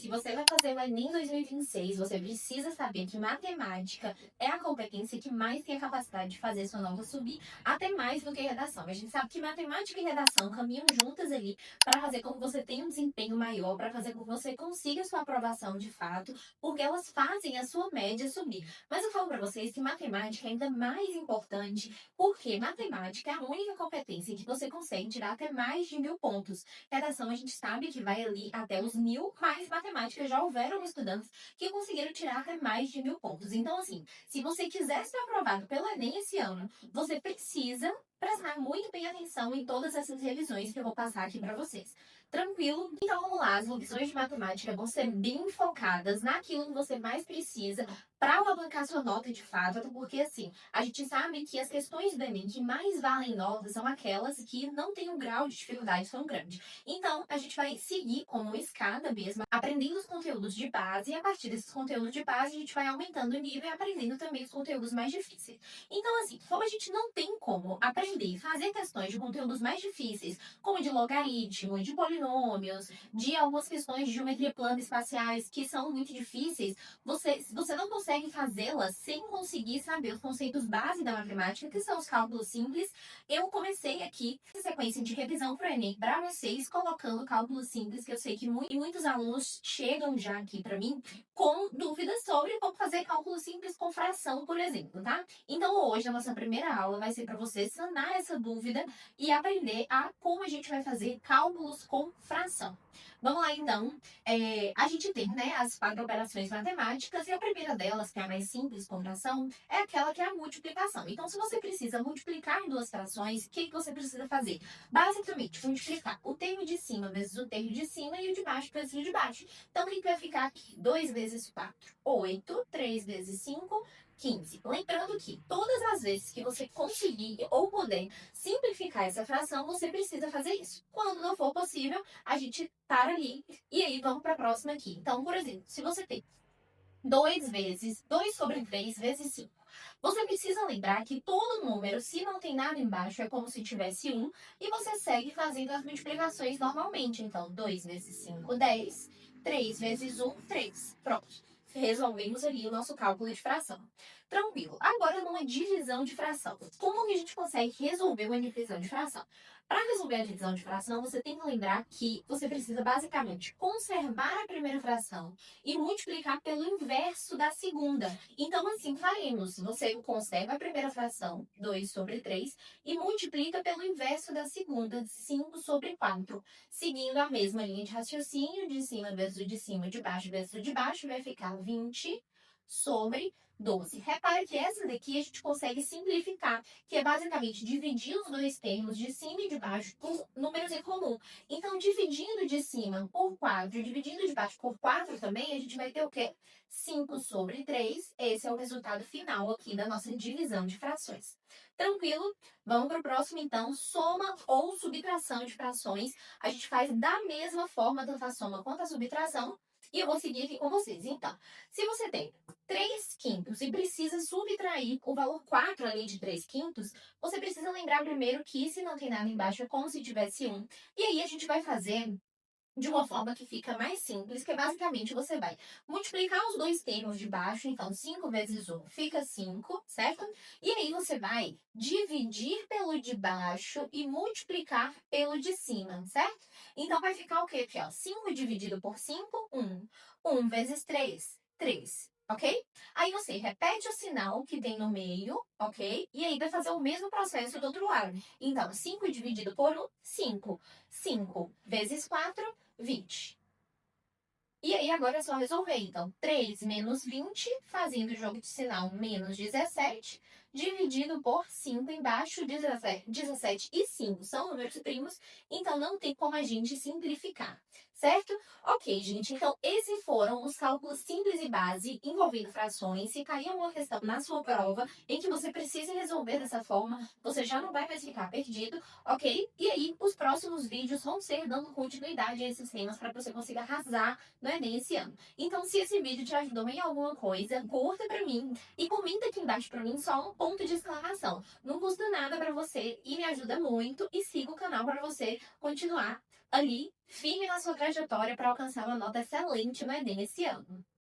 Se você vai fazer o Enem 2026, você precisa saber que matemática é a competência que mais tem a capacidade de fazer sua nota subir, até mais do que redação. A gente sabe que matemática e redação caminham juntas ali para fazer com que você tenha um desempenho maior, para fazer com que você consiga sua aprovação de fato, porque elas fazem a sua média subir. Mas eu falo para vocês que matemática é ainda mais importante, porque matemática é a única competência que você consegue tirar até mais de 1.000 pontos. Redação a gente sabe que vai ali até os 1.000, mas matemática já houveram estudantes que conseguiram tirar até mais de 1.000 pontos. Então, assim, se você quiser ser aprovado pelo Enem esse ano, você precisa prestar muito bem atenção em todas essas revisões que eu vou passar aqui para vocês. Tranquilo? Então vamos lá, as revisões de matemática vão ser bem focadas naquilo que você mais precisa para alavancar sua nota de fato, até porque assim, a gente sabe que as questões do Enem que mais valem nota são aquelas que não têm um grau de dificuldade tão grande. Então, a gente vai seguir como uma escada mesmo, aprendendo os conteúdos de base, e a partir desses conteúdos de base, a gente vai aumentando o nível e aprendendo também os conteúdos mais difíceis. Então, assim, como a gente não tem como aprender e fazer questões de conteúdos mais difíceis, como de logaritmo, de polinômios, de algumas questões de geometria plana espaciais, que são muito difíceis, você não consegue fazê-las sem conseguir saber os conceitos base da matemática, que são os cálculos simples. Eu comecei aqui a sequência de revisão para o Enem para vocês, colocando cálculos simples, que eu sei que muitos alunos chegam já aqui para mim com dúvidas sobre como fazer cálculo simples com fração, por exemplo, tá? Então, hoje, a nossa primeira aula vai ser para você sanar essa dúvida e aprender a como a gente vai fazer cálculos com fração. Vamos lá, então. A gente tem, né, as 4 operações matemáticas, e a primeira delas, que é a mais simples com fração, é aquela que é a multiplicação. Então, se você precisa multiplicar em 2 frações, o que você precisa fazer? Basicamente, multiplicar o termo de cima vezes o termo de cima e o de baixo vezes o de baixo. Então, o que vai ficar aqui? 2 vezes 4, 8. 3 vezes 5, 15. Lembrando que todas as vezes que você conseguir ou puder simplificar essa fração, você precisa fazer isso. Quando não for possível, a gente para ali e aí vamos para a próxima aqui. Então, por exemplo, se você tem 2 sobre 3 vezes 5. Você precisa lembrar que todo número, se não tem nada embaixo, é como se tivesse 1, e você segue fazendo as multiplicações normalmente. Então, 2 vezes 5, 10. 3 vezes 1, 3. Pronto. Resolvemos ali o nosso cálculo de fração. Tranquilo. Agora, numa divisão de fração. Como que a gente consegue resolver uma divisão de fração? Para resolver a divisão de fração, você tem que lembrar que você precisa basicamente conservar a primeira fração e multiplicar pelo inverso da segunda. Então, assim faremos. Você conserva a primeira fração, 2 sobre 3, e multiplica pelo inverso da segunda, 5 sobre 4. Seguindo a mesma linha de raciocínio, de cima vezes o de cima, de baixo vezes o de baixo, vai ficar 20 sobre 12. Repare que essa daqui a gente consegue simplificar, que é basicamente dividir os dois termos de cima e de baixo por números em comum. Então, dividindo de cima por 4 e dividindo de baixo por 4 também, a gente vai ter o quê? 5 sobre 3. Esse é o resultado final aqui da nossa divisão de frações. Tranquilo? Vamos para o próximo, então. Soma ou subtração de frações. A gente faz da mesma forma, tanto a soma quanto a subtração. E eu vou seguir aqui com vocês. Então, se você tem 3 quintos e precisa subtrair o valor 4 ali de 3 quintos, você precisa lembrar primeiro que se não tem nada embaixo é como se tivesse 1. E aí a gente vai fazer de uma forma que fica mais simples, que é basicamente você vai multiplicar os dois termos de baixo, então 5 vezes 1 fica 5, certo? E aí você vai dividir pelo de baixo e multiplicar pelo de cima, certo? Então vai ficar o quê aqui, ó? 5 dividido por 5, 1. 1 vezes 3, 3. Ok? Aí você repete o sinal que tem no meio, ok? E aí vai fazer o mesmo processo do outro lado. Então, 5 dividido por 1, 5. 5 vezes 4, 20. E aí, agora é só resolver. Então, 3 menos 20, fazendo o jogo de sinal menos 17, dividido por 5 embaixo, 17 e 5 são números primos, então não tem como a gente simplificar, certo? Ok, gente, então esses foram os cálculos simples e base envolvendo frações. Se cair alguma questão na sua prova em que você precise resolver dessa forma, você já não vai mais ficar perdido, ok? E aí, os próximos vídeos vão ser dando continuidade a esses temas para que você consiga arrasar no Enem esse ano. Então, se esse vídeo te ajudou em alguma coisa, curta pra mim e comenta aqui embaixo pra mim só um ponto de exclamação. Não custa nada para você e me ajuda muito. E siga o canal para você continuar ali, firme na sua trajetória para alcançar uma nota excelente no Enem esse ano.